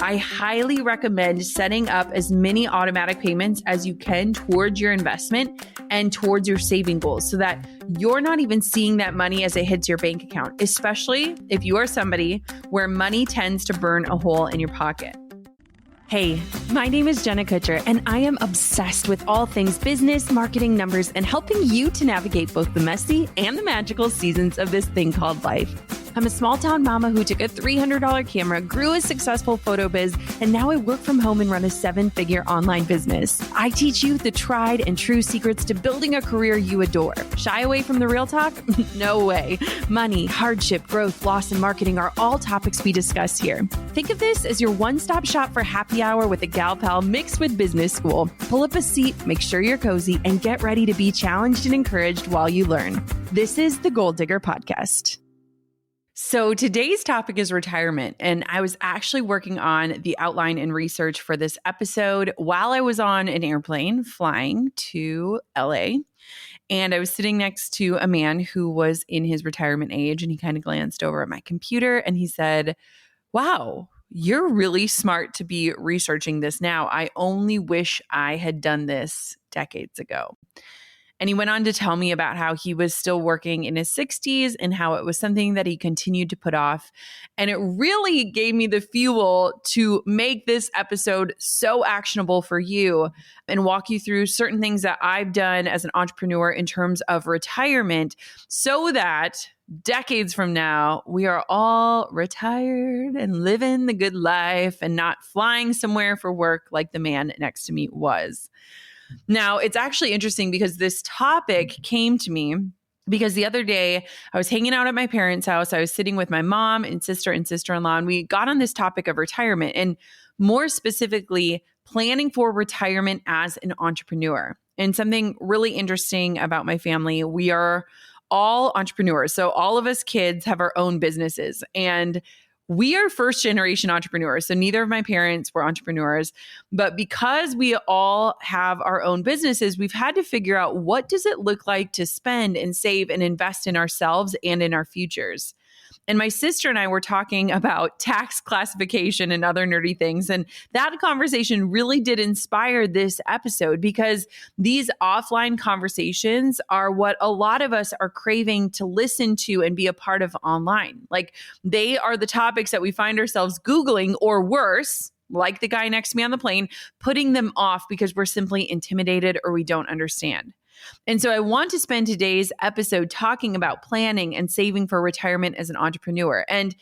I highly recommend setting up as many automatic payments as you can towards your investment and towards your saving goals so that you're not even seeing that money as it hits your bank account, especially if you are somebody where money tends to burn a hole in your pocket. Hey, my name is Jenna Kutcher, and I am obsessed with all things business, marketing, numbers, and helping you to navigate both the messy and the magical seasons of this thing called life. I'm a small town mama who took a $300 camera, grew a successful photo biz, and now I work from home and run a 7-figure online business. I teach you the tried and true secrets to building a career you adore. Shy away from the real talk? No way. Money, hardship, growth, loss, and marketing are all topics we discuss here. Think of this as your one-stop shop for happy hour with a gal pal mixed with business school. Pull up a seat, make sure you're cozy, and get ready to be challenged and encouraged while you learn. This is the Goal Digger Podcast. So today's topic is retirement, and I was actually working on the outline and research for this episode while I was on an airplane flying to LA, and I was sitting next to a man who was in his retirement age, and he kind of glanced over at my computer and he said, "Wow, you're really smart to be researching this now. I only wish I had done this decades ago." And he went on to tell me about how he was still working in his 60s and how it was something that he continued to put off. And it really gave me the fuel to make this episode so actionable for you and walk you through certain things that I've done as an entrepreneur in terms of retirement so that decades from now, we are all retired and living the good life and not flying somewhere for work like the man next to me was. Now, it's actually interesting because this topic came to me because the other day I was hanging out at my parents' house. I was sitting with my mom and sister-in-law, and we got on this topic of retirement and more specifically, planning for retirement as an entrepreneur. And something really interesting about my family, we are all entrepreneurs. So all of us kids have our own businesses, and we are first generation entrepreneurs. So neither of my parents were entrepreneurs, but because we all have our own businesses, we've had to figure out what does it look like to spend and save and invest in ourselves and in our futures. And my sister and I were talking about tax classification and other nerdy things. And that conversation really did inspire this episode because these offline conversations are what a lot of us are craving to listen to and be a part of online. Like they are the topics that we find ourselves Googling or worse, like the guy next to me on the plane, putting them off because we're simply intimidated or we don't understand. And so I want to spend today's episode talking about planning and saving for retirement as an entrepreneur. And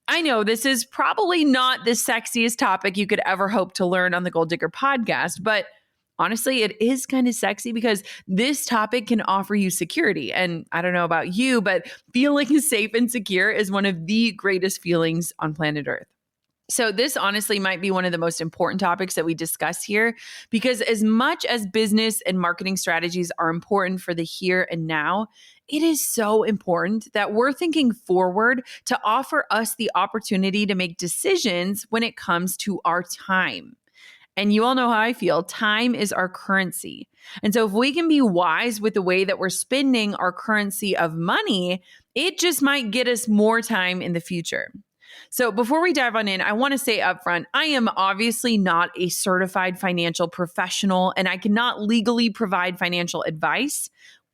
I know this is probably not the sexiest topic you could ever hope to learn on the Goal Digger podcast, but honestly, it is kind of sexy because this topic can offer you security. And I don't know about you, but feeling safe and secure is one of the greatest feelings on planet Earth. So this honestly might be one of the most important topics that we discuss here because as much as business and marketing strategies are important for the here and now, it is so important that we're thinking forward to offer us the opportunity to make decisions when it comes to our time. And you all know how I feel. Time is our currency. And so if we can be wise with the way that we're spending our currency of money, it just might get us more time in the future. So before we dive on in, I want to say upfront, I am obviously not a certified financial professional and I cannot legally provide financial advice.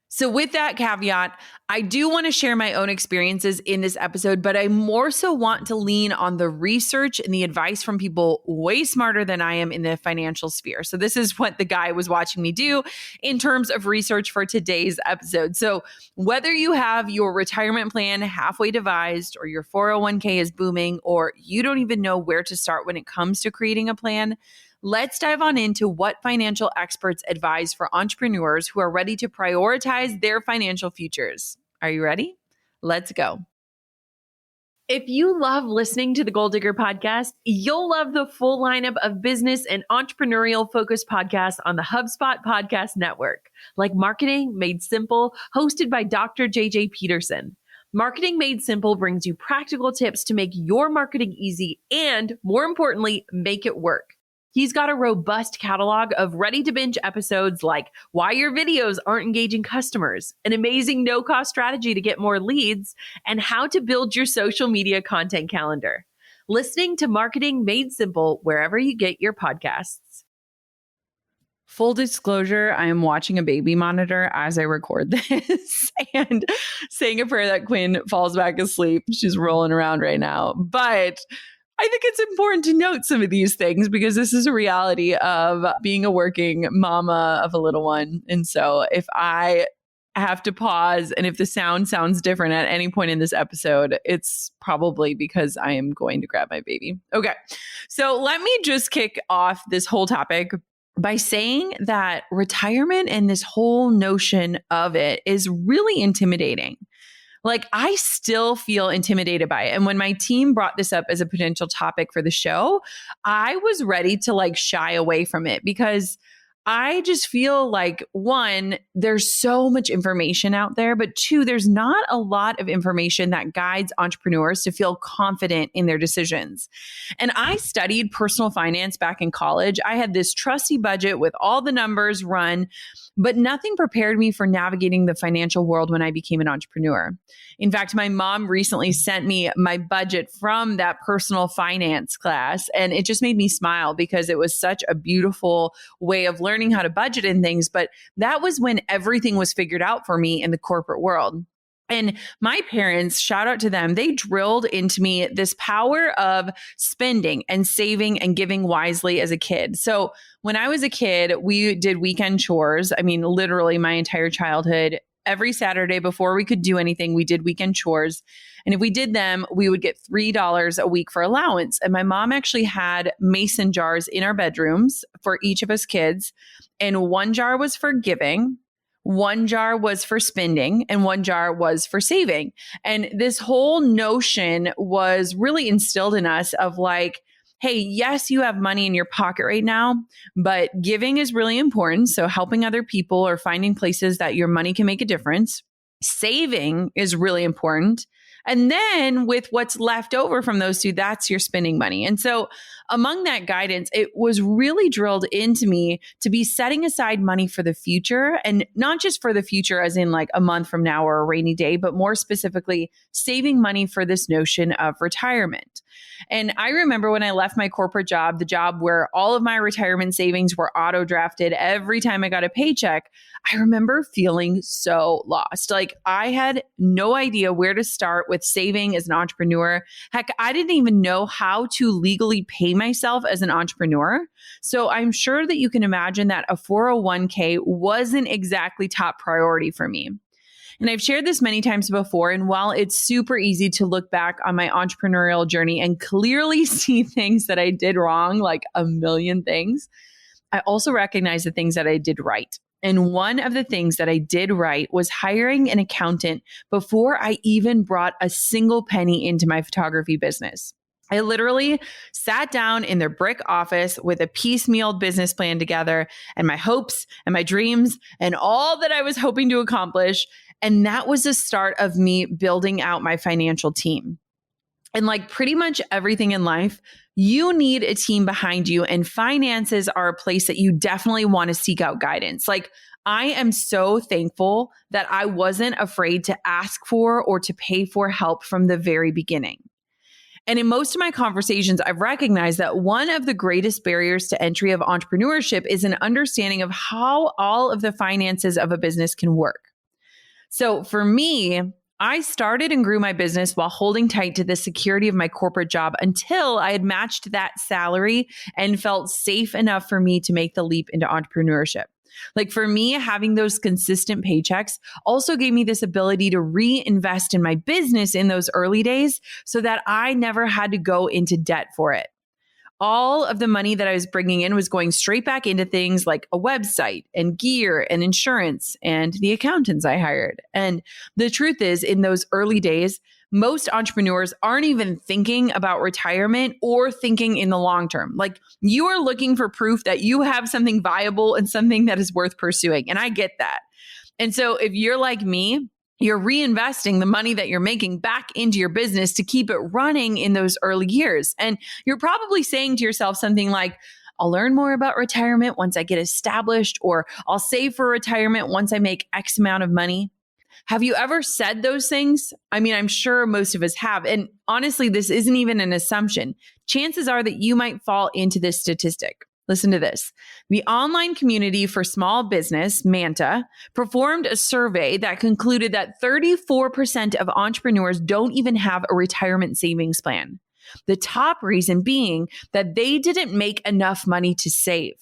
So with that caveat, I do want to share my own experiences in this episode, but I more so want to lean on the research and the advice from people way smarter than I am in the financial sphere. So this is what the guy was watching me do in terms of research for today's episode. So whether you have your retirement plan halfway devised or your 401k is booming, or you don't even know where to start when it comes to creating a plan, let's dive on into what financial experts advise for entrepreneurs who are ready to prioritize their financial futures. Are you ready? Let's go. If you love listening to the Goal Digger podcast, you'll love the full lineup of business and entrepreneurial focused podcasts on the Hubspot Podcast Network, like Marketing Made Simple, hosted by Dr. JJ Peterson. Marketing Made Simple brings you practical tips to make your marketing easy and, more importantly, make it work. He's got a robust catalog of ready-to-binge episodes like Why Your Videos Aren't Engaging Customers, an amazing no-cost strategy to get more leads, and how to build your social media content calendar. listening to Marketing Made Simple wherever you get your podcasts. Full disclosure, I am watching a baby monitor as I record this and saying a prayer that Quinn falls back asleep. She's rolling around right now. But I think it's important to note some of these things because this is a reality of being a working mama of a little one. And so if I have to pause and if the sound sounds different at any point in this episode, it's probably because I am going to grab my baby. Okay. So let me just kick off this whole topic by saying that retirement and this whole notion of it is really intimidating. Like, I still feel intimidated by it. And when my team brought this up as a potential topic for the show, I was ready to shy away from it because I just feel like, one, there's so much information out there, but two, there's not a lot of information that guides entrepreneurs to feel confident in their decisions. And I studied personal finance back in college. I had this trusty budget with all the numbers run, but nothing prepared me for navigating the financial world when I became an entrepreneur. In fact, my mom recently sent me my budget from that personal finance class, and it just made me smile because it was such a beautiful way of learning how to budget and things. But that was when everything was figured out for me in the corporate world. And my parents, shout out to them, they drilled into me this power of spending and saving and giving wisely as a kid. So when I was a kid, we did weekend chores. I mean, literally my entire childhood. Every Saturday before we could do anything, we did weekend chores. And if we did them, we would get $3 a week for allowance. And my mom actually had mason jars in our bedrooms for each of us kids. And one jar was for giving, one jar was for spending, and one jar was for saving. And this whole notion was really instilled in us of hey, yes, you have money in your pocket right now, but giving is really important. So helping other people or finding places that your money can make a difference. Saving is really important. And then with what's left over from those two, that's your spending money. And so among that guidance, it was really drilled into me to be setting aside money for the future, and not just for the future as in a month from now or a rainy day, but more specifically saving money for this notion of retirement. And I remember when I left my corporate job, the job where all of my retirement savings were auto drafted every time I got a paycheck, I remember feeling so lost. I had no idea where to start with saving as an entrepreneur. Heck, I didn't even know how to legally pay myself as an entrepreneur. So I'm sure that you can imagine that a 401k wasn't exactly top priority for me. And I've shared this many times before. And while it's super easy to look back on my entrepreneurial journey and clearly see things that I did wrong, like a million things, I also recognize the things that I did right. And one of the things that I did right was hiring an accountant before I even brought a single penny into my photography business. I literally sat down in their brick office with a piecemeal business plan together and my hopes and my dreams and all that I was hoping to accomplish. And that was the start of me building out my financial team. And pretty much everything in life, you need a team behind you, and finances are a place that you definitely want to seek out guidance. I am so thankful that I wasn't afraid to ask for or to pay for help from the very beginning. And in most of my conversations, I've recognized that one of the greatest barriers to entry of entrepreneurship is an understanding of how all of the finances of a business can work. So for me, I started and grew my business while holding tight to the security of my corporate job until I had matched that salary and felt safe enough for me to make the leap into entrepreneurship. For me, having those consistent paychecks also gave me this ability to reinvest in my business in those early days so that I never had to go into debt for it. All of the money that I was bringing in was going straight back into things like a website and gear and insurance and the accountants I hired. And the truth is, in those early days, most entrepreneurs aren't even thinking about retirement or thinking in the long term. You are looking for proof that you have something viable and something that is worth pursuing. And I get that. And so if you're like me, you're reinvesting the money that you're making back into your business to keep it running in those early years. And you're probably saying to yourself something like, I'll learn more about retirement once I get established, or I'll save for retirement once I make X amount of money. Have you ever said those things? I mean, I'm sure most of us have. And honestly, this isn't even an assumption. Chances are that you might fall into this statistic. Listen to this. The Online Community for Small Business, MANTA, performed a survey that concluded that 34% of entrepreneurs don't even have a retirement savings plan. The top reason being that they didn't make enough money to save.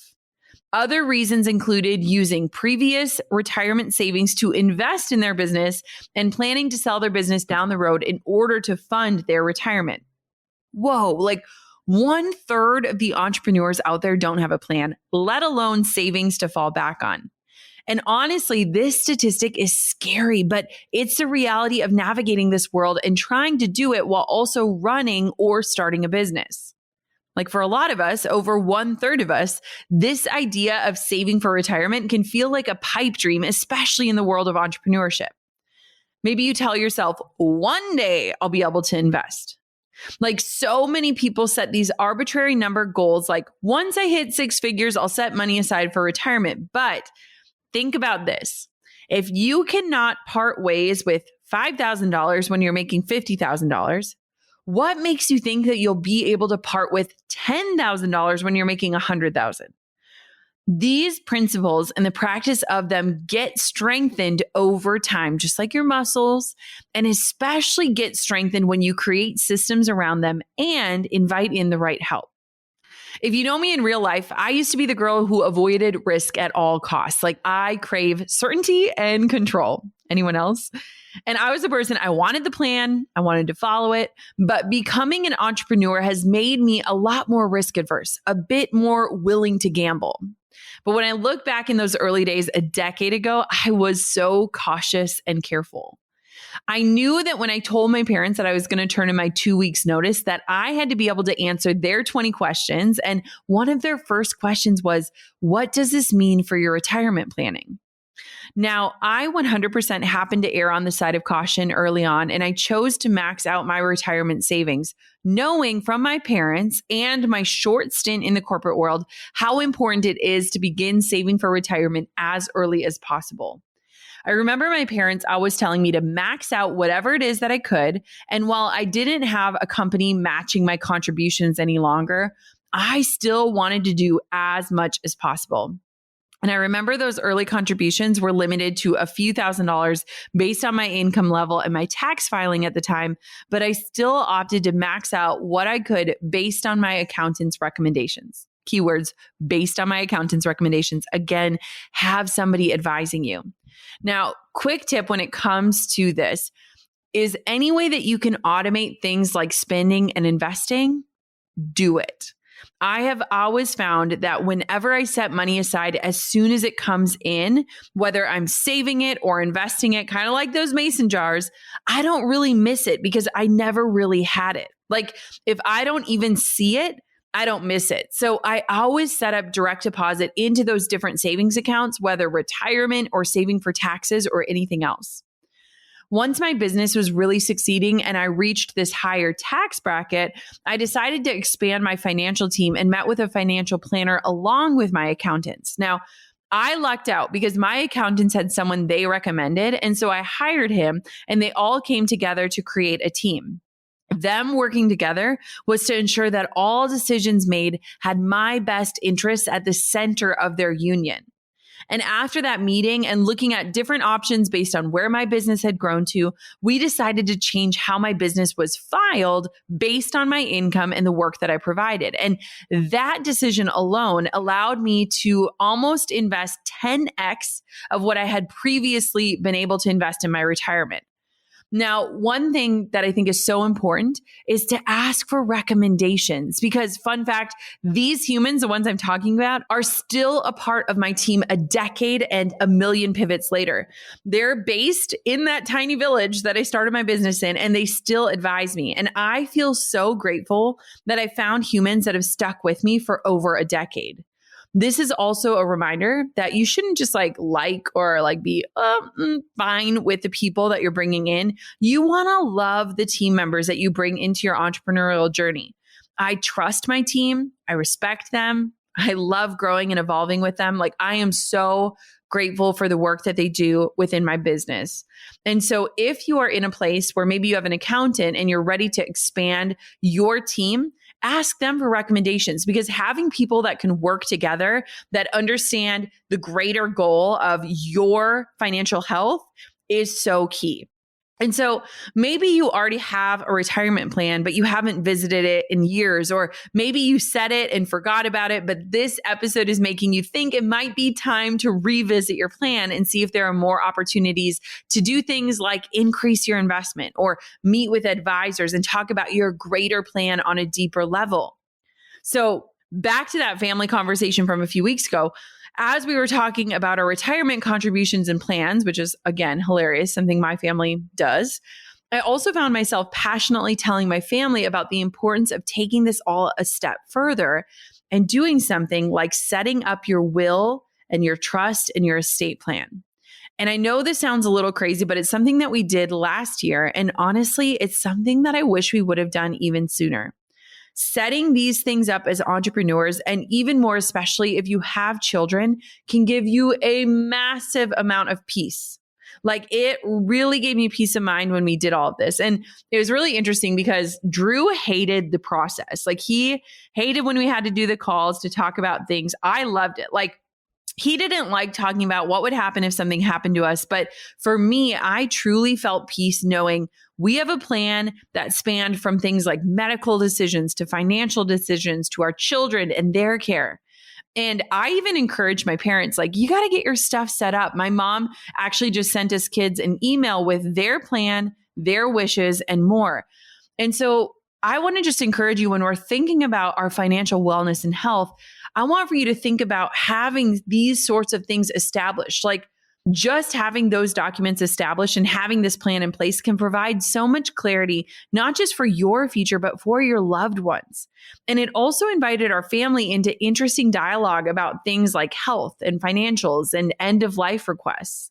Other reasons included using previous retirement savings to invest in their business and planning to sell their business down the road in order to fund their retirement. Whoa, like 1/3 of the entrepreneurs out there don't have a plan, let alone savings to fall back on. And honestly, this statistic is scary, but it's the reality of navigating this world and trying to do it while also running or starting a business. Like for a lot of us, over 1/3 of us, this idea of saving for retirement can feel like a pipe dream, especially in the world of entrepreneurship. Maybe you tell yourself, one day I'll be able to invest. Like so many people set these arbitrary number goals, like once I hit 6 figures, I'll set money aside for retirement. But think about this. If you cannot part ways with $5,000 when you're making $50,000, what makes you think that you'll be able to part with $10,000 when you're making $100,000? These principles and the practice of them get strengthened over time, just like your muscles, and especially get strengthened when you create systems around them and invite in the right help. If you know me in real life, I used to be the girl who avoided risk at all costs. Like I crave certainty and control. Anyone else? And I was the person, I wanted the plan, I wanted to follow it, but becoming an entrepreneur has made me a lot more risk adverse, a bit more willing to gamble. But when I look back in those early days a decade ago, I was so cautious and careful. I knew that when I told my parents that I was going to turn in my 2 weeks notice, that I had to be able to answer their 20 questions. And one of their first questions was, what does this mean for your retirement planning? Now, I 100% happened to err on the side of caution early on, and I chose to max out my retirement savings, knowing from my parents and my short stint in the corporate world how important it is to begin saving for retirement as early as possible. I remember my parents always telling me to max out whatever it is that I could, and while I didn't have a company matching my contributions any longer, I still wanted to do as much as possible. And I remember those early contributions were limited to a few $1,000s based on my income level and my tax filing at the time, but I still opted to max out what I could based on my accountant's recommendations. Keywords, based on my accountant's recommendations. Again, have somebody advising you. Now, quick tip when it comes to this is any way that you can automate things like spending and investing, do it. I have always found that whenever I set money aside, as soon as it comes in, whether I'm saving it or investing it, kind of like those mason jars, I don't really miss it because I never really had it. Like if I don't even see it, I don't miss it. So I always set up direct deposit into those different savings accounts, whether retirement or saving for taxes or anything else. Once my business was really succeeding and I reached this higher tax bracket, I decided to expand my financial team and met with a financial planner along with my accountants. Now, I lucked out because my accountants had someone they recommended, and so I hired him and they all came together to create a team. Them working together was to ensure that all decisions made had my best interests at the center of their union. And after that meeting and looking at different options based on where my business had grown to, we decided to change how my business was filed based on my income and the work that I provided. And that decision alone allowed me to almost invest 10x of what I had previously been able to invest in my retirement. Now, one thing that I think is so important is to ask for recommendations because, fun fact, these humans, the ones I'm talking about, are still a part of my team a decade and a million pivots later. They're based in that tiny village that I started my business in, and they still advise me. And I feel so grateful that I found humans that have stuck with me for over a decade. This is also a reminder that you shouldn't just like or be fine with the people that you're bringing in. You want to love the team members that you bring into your entrepreneurial journey. I trust my team. I respect them. I love growing and evolving with them. Like, I am so grateful for the work that they do within my business. And so if you are in a place where maybe you have an accountant and you're ready to expand your team, ask them for recommendations, because having people that can work together, that understand the greater goal of your financial health, is so key. And so maybe you already have a retirement plan, but you haven't visited it in years, or maybe you set it and forgot about it, but this episode is making you think it might be time to revisit your plan and see if there are more opportunities to do things like increase your investment or meet with advisors and talk about your greater plan on a deeper level. So back to that family conversation from a few weeks ago, as we were talking about our retirement contributions and plans, which is, again, hilarious, something my family does, I also found myself passionately telling my family about the importance of taking this all a step further and doing something like setting up your will and your trust and your estate plan. And I know this sounds a little crazy, but it's something that we did last year. And honestly, it's something that I wish we would have done even sooner. Setting these things up as entrepreneurs, and even more especially if you have children, can give you a massive amount of peace. Like, it really gave me peace of mind when we did all of this. And it was really interesting because Drew hated the process. Like, he hated when we had to do the calls to talk about things. I loved it. Like, he didn't like talking about what would happen if something happened to us. But for me, I truly felt peace knowing we have a plan that spanned from things like medical decisions to financial decisions to our children and their care. And I even encouraged my parents, like, you got to get your stuff set up. My mom actually just sent us kids an email with their plan, their wishes, and more. And so I want to just encourage you, when we're thinking about our financial wellness and health, I want for you to think about having these sorts of things established. Like, just having those documents established and having this plan in place can provide so much clarity, not just for your future, but for your loved ones. And it also invited our family into interesting dialogue about things like health and financials and end of life requests.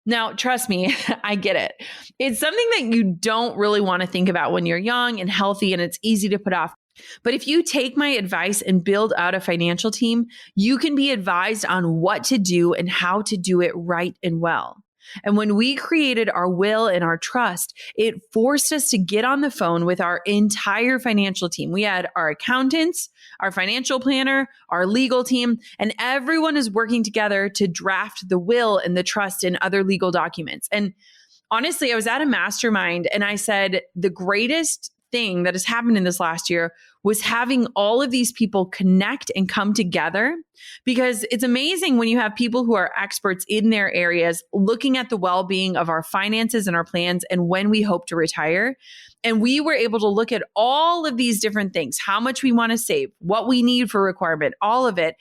Now, trust me, I get it. It's something that you don't really want to think about when you're young and healthy, and it's easy to put off. But if you take my advice and build out a financial team, you can be advised on what to do and how to do it right and well. And when we created our will and our trust, it forced us to get on the phone with our entire financial team. We had our accountants, our financial planner, our legal team, and everyone is working together to draft the will and the trust and other legal documents. And honestly, I was at a mastermind and I said, the greatest thing that has happened in this last year was having all of these people connect and come together, because it's amazing when you have people who are experts in their areas looking at the well-being of our finances and our plans and when we hope to retire. And we were able to look at all of these different things, how much we want to save, what we need for requirement, all of it.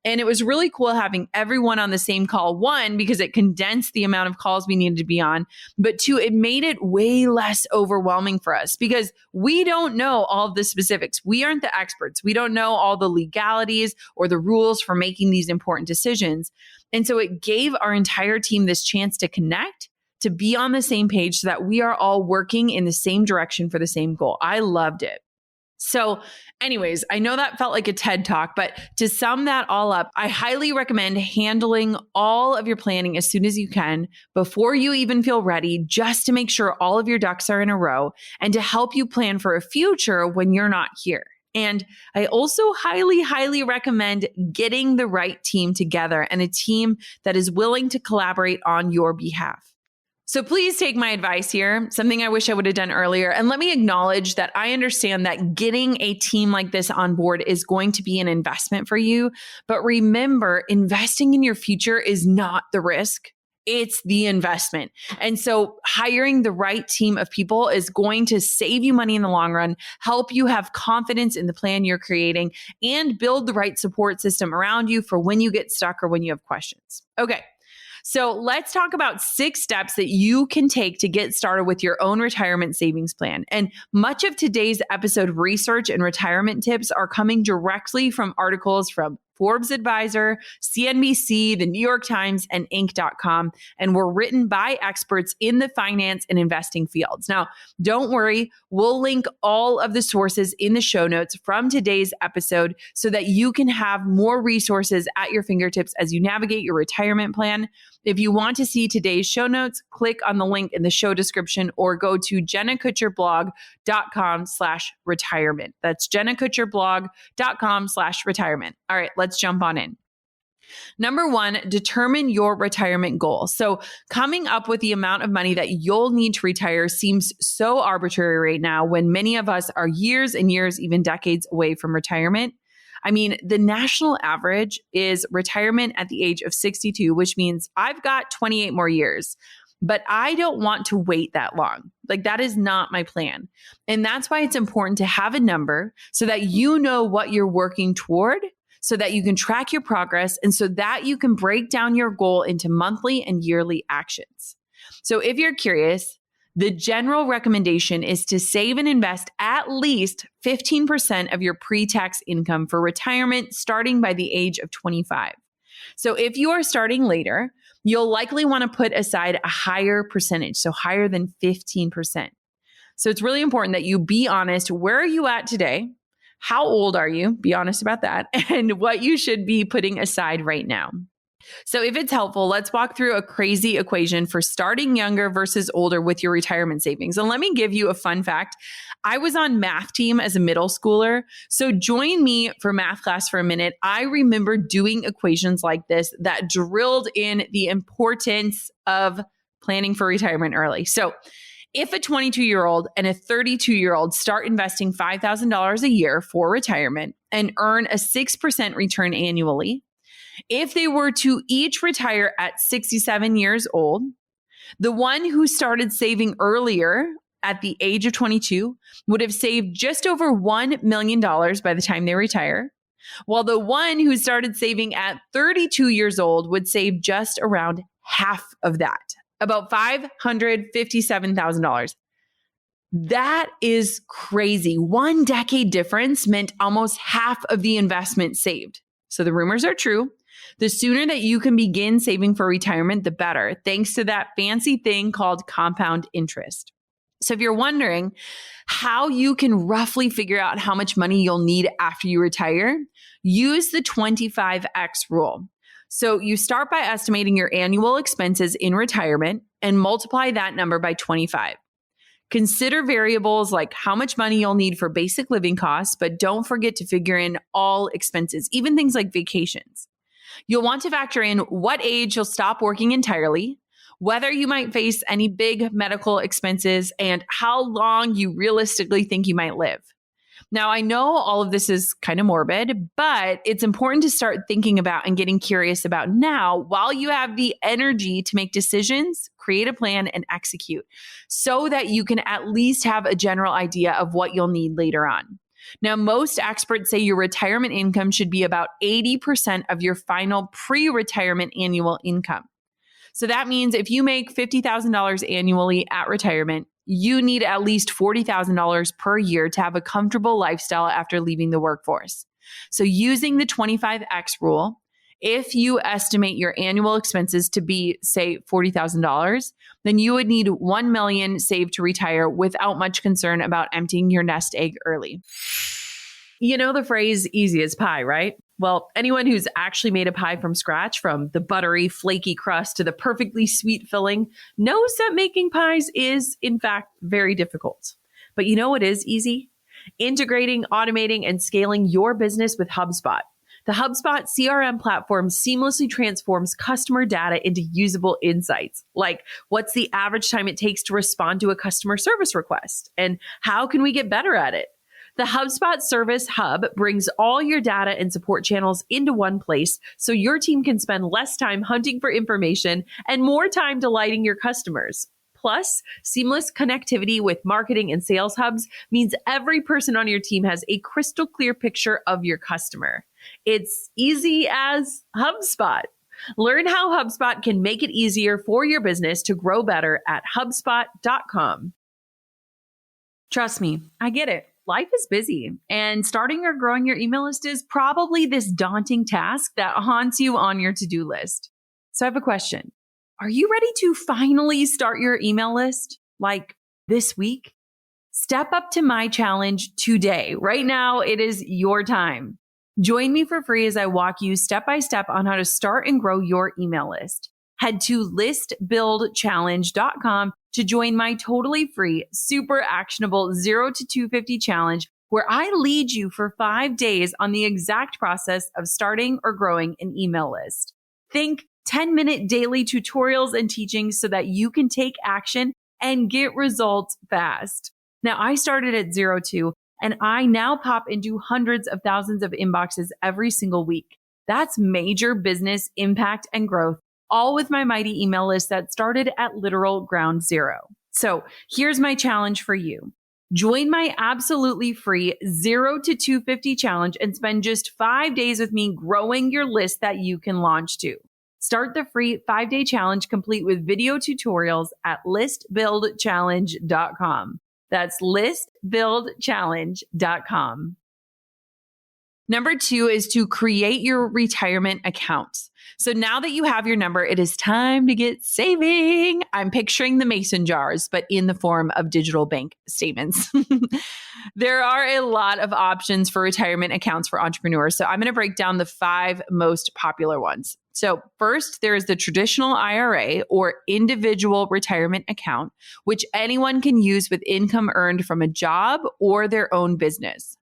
And it was really cool having everyone on the same call. One, because it condensed the amount of calls we needed to be on. But two, it made it way less overwhelming for us because we don't know all of the specifics. We aren't the experts. We don't know all the legalities or the rules for making these important decisions. And so it gave our entire team this chance to connect, to be on the same page so that we are all working in the same direction for the same goal. I loved it. So anyways, I know that felt like a TED Talk, but to sum that all up, I highly recommend handling all of your planning as soon as you can before you even feel ready, just to make sure all of your ducks are in a row and to help you plan for a future when you're not here. And I also highly, highly recommend getting the right team together and a team that is willing to collaborate on your behalf. So please take my advice here, something I wish I would have done earlier. And let me acknowledge that I understand that getting a team like this on board is going to be an investment for you. But remember, investing in your future is not the risk. It's the investment. And so hiring the right team of people is going to save you money in the long run, help you have confidence in the plan you're creating, and build the right support system around you for when you get stuck or when you have questions. Okay. So let's talk about 6 steps that you can take to get started with your own retirement savings plan. And much of today's episode research and retirement tips are coming directly from articles from Forbes Advisor, CNBC, the New York Times, and Inc.com, and were written by experts in the finance and investing fields. Now, don't worry, we'll link all of the sources in the show notes from today's episode so that you can have more resources at your fingertips as you navigate your retirement plan. If you want to see today's show notes, click on the link in the show description or go to jennakutcherblog.com/retirement. That's jennakutcherblog.com/retirement. All right, let's jump on in. Number one, determine your retirement goal. So coming up with the amount of money that you'll need to retire seems so arbitrary right now when many of us are years and years, even decades away from retirement. I mean, the national average is retirement at the age of 62, which means I've got 28 more years, but I don't want to wait that long. Like, that is not my plan. And that's why it's important to have a number so that you know what you're working toward, so that you can track your progress, and so that you can break down your goal into monthly and yearly actions. So if you're curious, the general recommendation is to save and invest at least 15% of your pre-tax income for retirement starting by the age of 25. So if you are starting later, you'll likely want to put aside a higher percentage, so higher than 15%. So it's really important that you be honest. Where are you at today? How old are you? Be honest about that. And what you should be putting aside right now. So if it's helpful, let's walk through a crazy equation for starting younger versus older with your retirement savings. And let me give you a fun fact. I was on math team as a middle schooler. So join me for math class for a minute. I remember doing equations like this that drilled in the importance of planning for retirement early. So if a 22-year-old and a 32-year-old start investing $5,000 a year for retirement and earn a 6% return annually, if they were to each retire at 67 years old, the one who started saving earlier at the age of 22 would have saved just over $1 million by the time they retire, while the one who started saving at 32 years old would save just around half of that, about $557,000. That is crazy. 1 decade difference meant almost half of the investment saved. So the rumors are true. The sooner that you can begin saving for retirement, the better, thanks to that fancy thing called compound interest. So if you're wondering how you can roughly figure out how much money you'll need after you retire, use the 25x rule. So you start by estimating your annual expenses in retirement and multiply that number by 25. Consider variables like how much money you'll need for basic living costs, but don't forget to figure in all expenses, even things like vacations. You'll want to factor in what age you'll stop working entirely, whether you might face any big medical expenses, and how long you realistically think you might live. Now, I know all of this is kind of morbid, but it's important to start thinking about and getting curious about now while you have the energy to make decisions, create a plan, and execute so that you can at least have a general idea of what you'll need later on. Now, most experts say your retirement income should be about 80% of your final pre-retirement annual income. So that means if you make $50,000 annually at retirement, you need at least $40,000 per year to have a comfortable lifestyle after leaving the workforce. So using the 25x rule, if you estimate your annual expenses to be, say, $40,000, then you would need $1 million saved to retire without much concern about emptying your nest egg early. You know the phrase easy as pie, right? Well, anyone who's actually made a pie from scratch, from the buttery, flaky crust to the perfectly sweet filling, knows that making pies is, in fact, very difficult. But you know what is easy? Integrating, automating, and scaling your business with HubSpot. The Hubspot CRM platform seamlessly transforms customer data into usable insights, like what's the average time it takes to respond to a customer service request, and how can we get better at it? The HubSpot Service Hub brings all your data and support channels into one place so your team can spend less time hunting for information and more time delighting your customers. Plus, seamless connectivity with marketing and sales hubs means every person on your team has a crystal clear picture of your customer. It's easy as HubSpot. Learn how HubSpot can make it easier for your business to grow better at HubSpot.com. Trust me, I get it. life is busy, and starting or growing your email list is probably this daunting task that haunts you on your to-do list. So I have a question. Are you ready to finally start your email list? Like this week? Step up to my challenge today. Right now, it is your time. Join me for free as I walk you step by step on how to start and grow your email list. Head to listbuildchallenge.com to join my totally free, super actionable 0 to 250 challenge, where I lead you for 5 days on the exact process of starting or growing an email list. Think 10-minute daily tutorials and teachings so that you can take action and get results fast. Now, I started at 0 to, and I now pop into hundreds of thousands of inboxes every single week. That's major business impact and growth, all with my mighty email list that started at literal ground zero. So here's my challenge for you. Join my absolutely free 0 to 250 challenge and spend just 5 days with me growing your list that you can launch to. Start the free 5-day challenge complete with video tutorials at listbuildchallenge.com. That's listbuildchallenge.com. Number 2 is to create your retirement accounts. So now that you have your number, it is time to get saving. I'm picturing the mason jars, but in the form of digital bank statements. There are a lot of options for retirement accounts for entrepreneurs. So I'm going to break down the 5 most popular ones. So first, there is the traditional IRA or individual retirement account, which anyone can use with income earned from a job or their own business.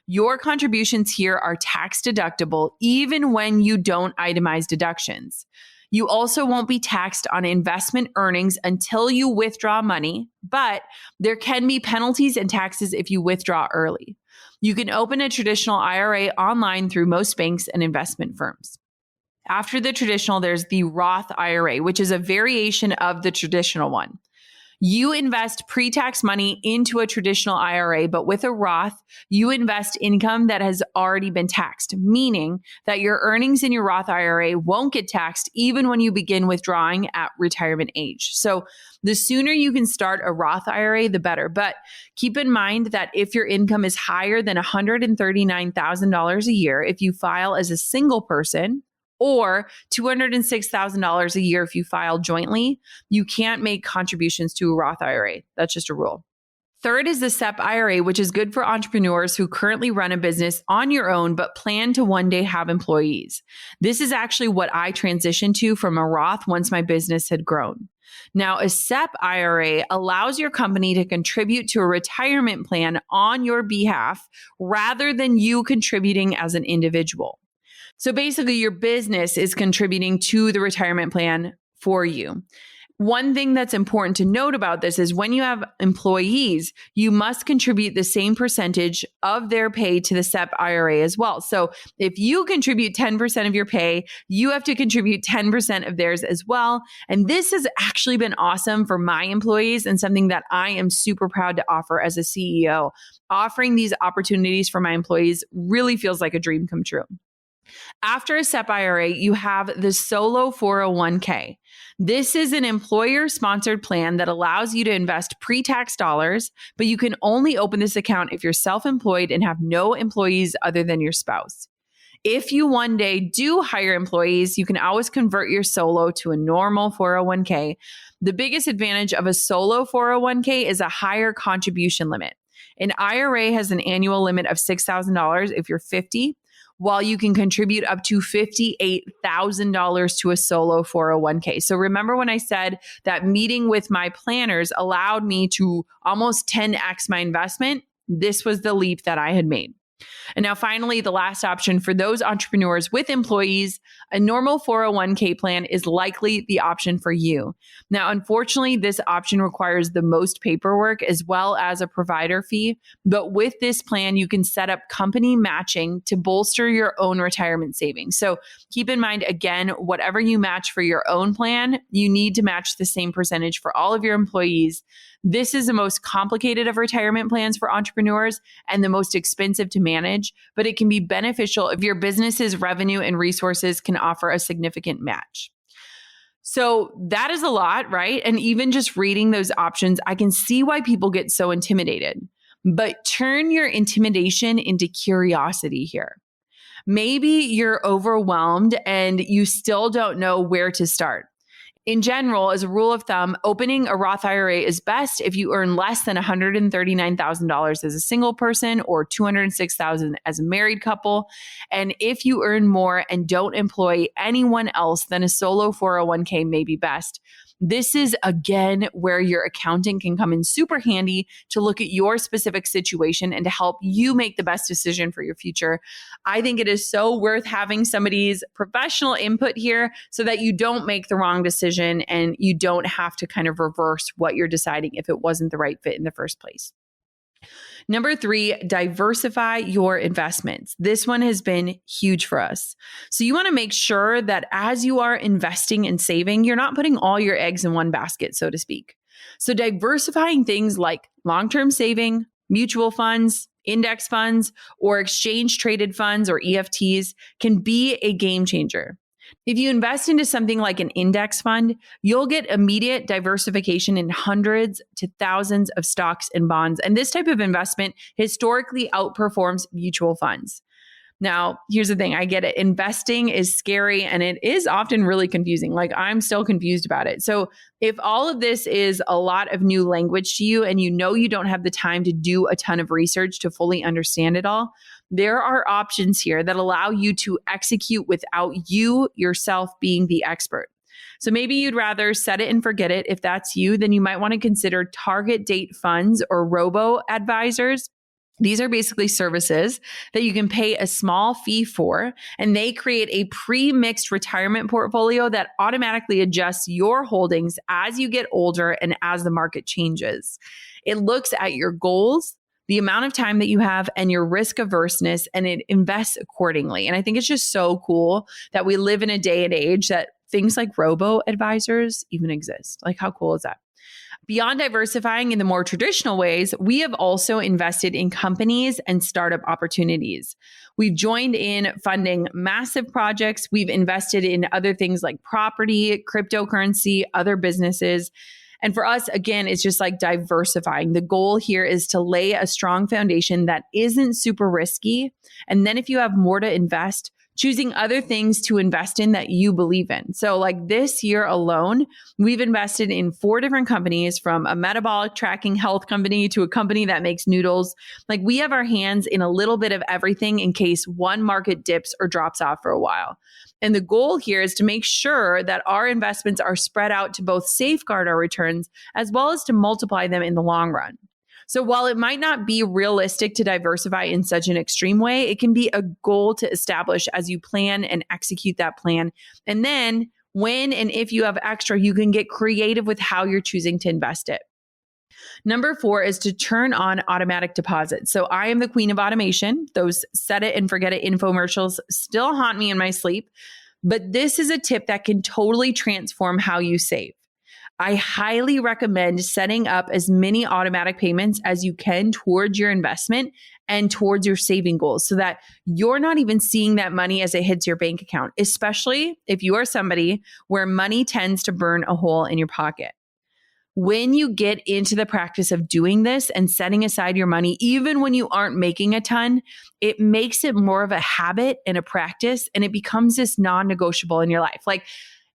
Your contributions here are tax deductible even when you don't itemize deductions. You also won't be taxed on investment earnings until you withdraw money, but there can be penalties and taxes if you withdraw early. You can open a traditional IRA online through most banks and investment firms. After the traditional, there's the Roth IRA, which is a variation of the traditional one. You invest pre-tax money into a traditional IRA, but with a Roth, you invest income that has already been taxed, meaning that your earnings in your Roth IRA won't get taxed even when you begin withdrawing at retirement age. So the sooner you can start a Roth IRA, the better. But keep in mind that if your income is higher than $139,000 a year, if you file as a single person, or $206,000 a year if you file jointly, you can't make contributions to a Roth IRA. That's just a rule. Third is the Sep Ira, which is good for entrepreneurs who currently run a business on your own but plan to one day have employees. This is actually what I transitioned to from a Roth once my business had grown. Now, a Sep IRA allows your company to contribute to a retirement plan on your behalf rather than you contributing as an individual. So basically, your business is contributing to the retirement plan for you. One thing that's important to note about this is when you have employees, you must contribute the same percentage of their pay to the Sep IRA as well. So if you contribute 10% of your pay, you have to contribute 10% of theirs as well. And this has actually been awesome for my employees and something that I am super proud to offer as a CEO. Offering these opportunities for my employees really feels like a dream come true. After a Sep IRA, you have the solo 401k. This is an employer-sponsored plan that allows you to invest pre-tax dollars, but you can only open this account if you're self-employed and have no employees other than your spouse. If you one day do hire employees, you can always convert your solo to a normal 401k. The biggest advantage of a solo 401k is a higher contribution limit. An IRA has an annual limit of $6,000 if you're 50, while you can contribute up to $58,000 to a solo 401k. So remember when I said that meeting with my planners allowed me to almost 10x my investment? This was the leap that I had made. And now finally, the last option for those entrepreneurs with employees, a normal 401k plan is likely the option for you. Now, unfortunately, this option requires the most paperwork as well as a provider fee. But with this plan, you can set up company matching to bolster your own retirement savings. So keep in mind, again, whatever you match for your own plan, you need to match the same percentage for all of your employees. This is the most complicated of retirement plans for entrepreneurs and the most expensive to manage, but it can be beneficial if your business's revenue and resources can offer a significant match. So that is a lot, right? And even just reading those options, I can see why people get so intimidated. but turn your intimidation into curiosity here. Maybe you're overwhelmed and you still don't know where to start. In general, as a rule of thumb, opening a Roth IRA is best if you earn less than $139,000 as a single person or $206,000 as a married couple. And if you earn more and don't employ anyone else, then a solo 401k may be best. This is, again, where your accountant can come in super handy to look at your specific situation and to help you make the best decision for your future. I think it is so worth having somebody's professional input here so that you don't make the wrong decision and you don't have to kind of reverse what you're deciding if it wasn't the right fit in the first place. Number 3, diversify your investments. This one has been huge for us. So you want to make sure that as you are investing and saving, you're not putting all your eggs in one basket, so to speak. So diversifying things like long-term saving, mutual funds, index funds, or exchange traded funds or EFTs can be a game changer. If you invest into something like an index fund, you'll get immediate diversification in hundreds to thousands of stocks and bonds. And this type of investment historically outperforms mutual funds. Now, here's the thing. I get it. Investing is scary and it is often really confusing. Like, I'm still confused about it. So if all of this is a lot of new language to you and you know you don't have the time to do a ton of research to fully understand it all, there are options here that allow you to execute without you yourself being the expert. So maybe you'd rather set it and forget it. If that's you, then you might want to consider target date funds or robo advisors. These are basically services that you can pay a small fee for, and they create a pre-mixed retirement portfolio that automatically adjusts your holdings as you get older and as the market changes. It looks at your goals, the amount of time that you have, and your risk averseness, and it invests accordingly. And I think it's just so cool that we live in a day and age that things like robo advisors even exist. Like, how cool is that? Beyond diversifying in the more traditional ways, we have also invested in companies and startup opportunities. We've joined in funding massive projects. We've invested in other things like property, cryptocurrency, other businesses. And for us, again, it's just like diversifying. The goal here is to lay a strong foundation that isn't super risky. And then if you have more to invest, choosing other things to invest in that you believe in. So like this year alone, we've invested in 4 different companies, from a metabolic tracking health company to a company that makes noodles. Like, we have our hands in a little bit of everything in case one market dips or drops off for a while. And the goal here is to make sure that our investments are spread out to both safeguard our returns as well as to multiply them in the long run. So while it might not be realistic to diversify in such an extreme way, it can be a goal to establish as you plan and execute that plan. And then when and if you have extra, you can get creative with how you're choosing to invest it. Number 4 is to turn on automatic deposits. So I am the queen of automation. Those set it and forget it infomercials still haunt me in my sleep. But this is a tip that can totally transform how you save. I highly recommend setting up as many automatic payments as you can towards your investment and towards your saving goals so that you're not even seeing that money as it hits your bank account, especially if you are somebody where money tends to burn a hole in your pocket. When you get into the practice of doing this and setting aside your money, even when you aren't making a ton, it makes it more of a habit and a practice, and it becomes this non-negotiable in your life. Like,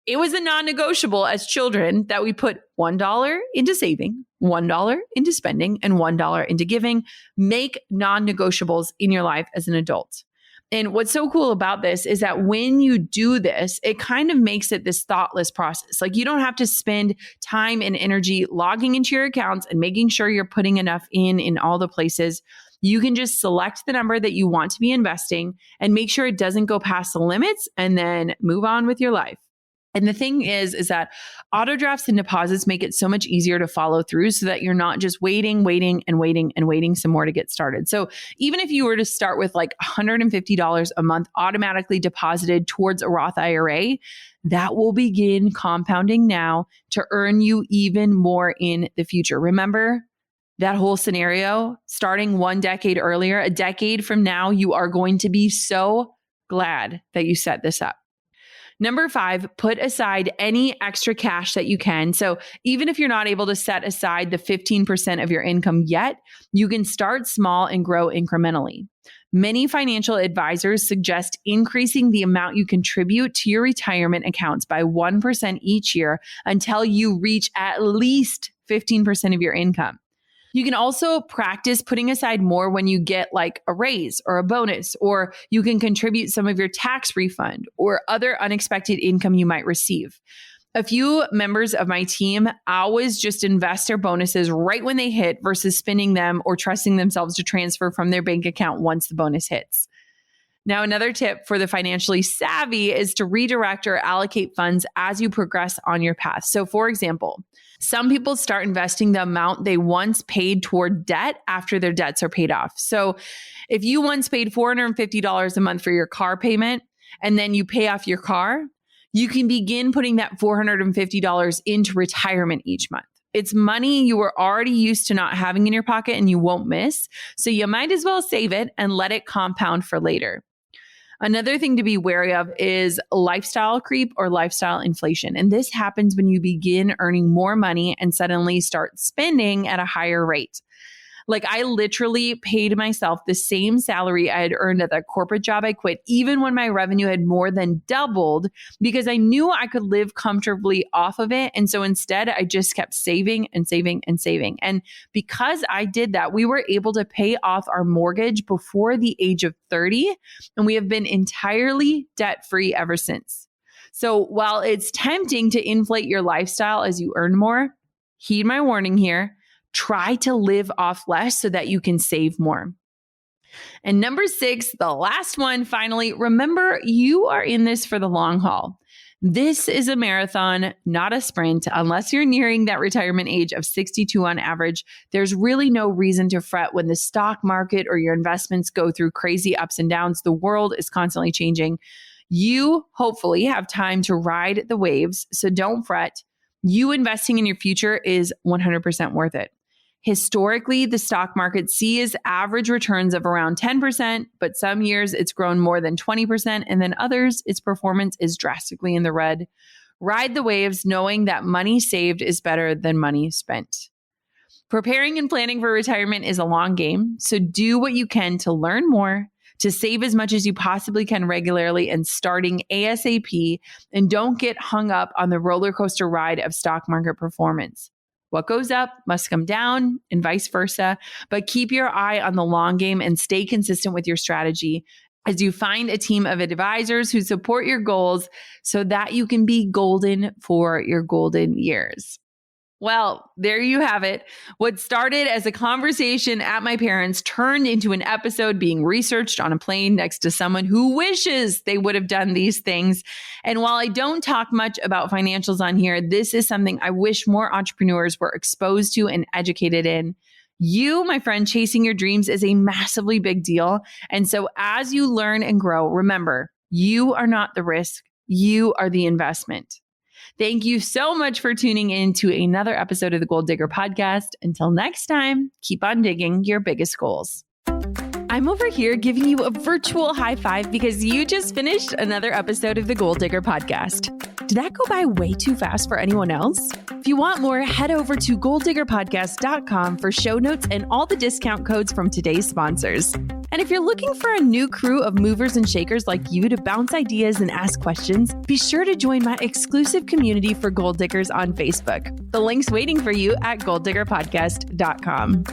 it was a non-negotiable as children that we put $1 into saving, $1 into spending, and $1 into giving. Make non-negotiables in your life as an adult. And what's so cool about this is that when you do this, it kind of makes it this thoughtless process. Like, you don't have to spend time and energy logging into your accounts and making sure you're putting enough in all the places. You can just select the number that you want to be investing and make sure it doesn't go past the limits, and then move on with your life. And the thing is that auto drafts and deposits make it so much easier to follow through so that you're not just waiting some more to get started. So even if you were to start with like $150 a month automatically deposited towards a Roth IRA, that will begin compounding now to earn you even more in the future. Remember that whole scenario starting 1 decade earlier, a decade from now, you are going to be so glad that you set this up. Number 5, put aside any extra cash that you can. So even if you're not able to set aside the 15% of your income yet, you can start small and grow incrementally. Many financial advisors suggest increasing the amount you contribute to your retirement accounts by 1% each year until you reach at least 15% of your income. You can also practice putting aside more when you get like a raise or a bonus, or you can contribute some of your tax refund or other unexpected income you might receive. A few members of my team always just invest their bonuses right when they hit versus spending them or trusting themselves to transfer from their bank account once the bonus hits. Now, another tip for the financially savvy is to redirect or allocate funds as you progress on your path. So for example, some people start investing the amount they once paid toward debt after their debts are paid off. So if you once paid $450 a month for your car payment and then you pay off your car, you can begin putting that $450 into retirement each month. It's money you were already used to not having in your pocket and you won't miss. So you might as well save it and let it compound for later. Another thing to be wary of is lifestyle creep or lifestyle inflation. And this happens when you begin earning more money and suddenly start spending at a higher rate. Like I literally paid myself the same salary I had earned at that corporate job I quit, even when my revenue had more than doubled, because I knew I could live comfortably off of it. And so instead, I just kept saving and saving and saving. And because I did that, we were able to pay off our mortgage before the age of 30, and we have been entirely debt-free ever since. So while it's tempting to inflate your lifestyle as you earn more, heed my warning here. Try to live off less so that you can save more. And number 6, the last one, finally, remember you are in this for the long haul. This is a marathon, not a sprint. Unless you're nearing that retirement age of 62 on average, there's really no reason to fret when the stock market or your investments go through crazy ups and downs. The world is constantly changing. You hopefully have time to ride the waves, so don't fret. You investing in your future is 100% worth it. Historically, the stock market sees average returns of around 10%, but some years it's grown more than 20%, and then others, its performance is drastically in the red. Ride the waves knowing that money saved is better than money spent. Preparing and planning for retirement is a long game, so do what you can to learn more, to save as much as you possibly can regularly and starting ASAP, and don't get hung up on the roller coaster ride of stock market performance. What goes up must come down and vice versa, but keep your eye on the long game and stay consistent with your strategy as you find a team of advisors who support your goals so that you can be golden for your golden years. Well, there you have it. What started as a conversation at my parents' turned into an episode being researched on a plane next to someone who wishes they would have done these things. And while I don't talk much about financials on here, this is something I wish more entrepreneurs were exposed to and educated in. You, my friend, chasing your dreams is a massively big deal. And so as you learn and grow, remember, you are not the risk. You are the investment. Thank you so much for tuning in to another episode of the Goal Digger Podcast. Until next time, keep on digging your biggest goals. I'm over here giving you a virtual high five because you just finished another episode of the Goal Digger Podcast. Did that go by way too fast for anyone else? If you want more, head over to goaldiggerpodcast.com for show notes and all the discount codes from today's sponsors. And if you're looking for a new crew of movers and shakers like you to bounce ideas and ask questions, be sure to join my exclusive community for Goal Diggers on Facebook. The link's waiting for you at goaldiggerpodcast.com.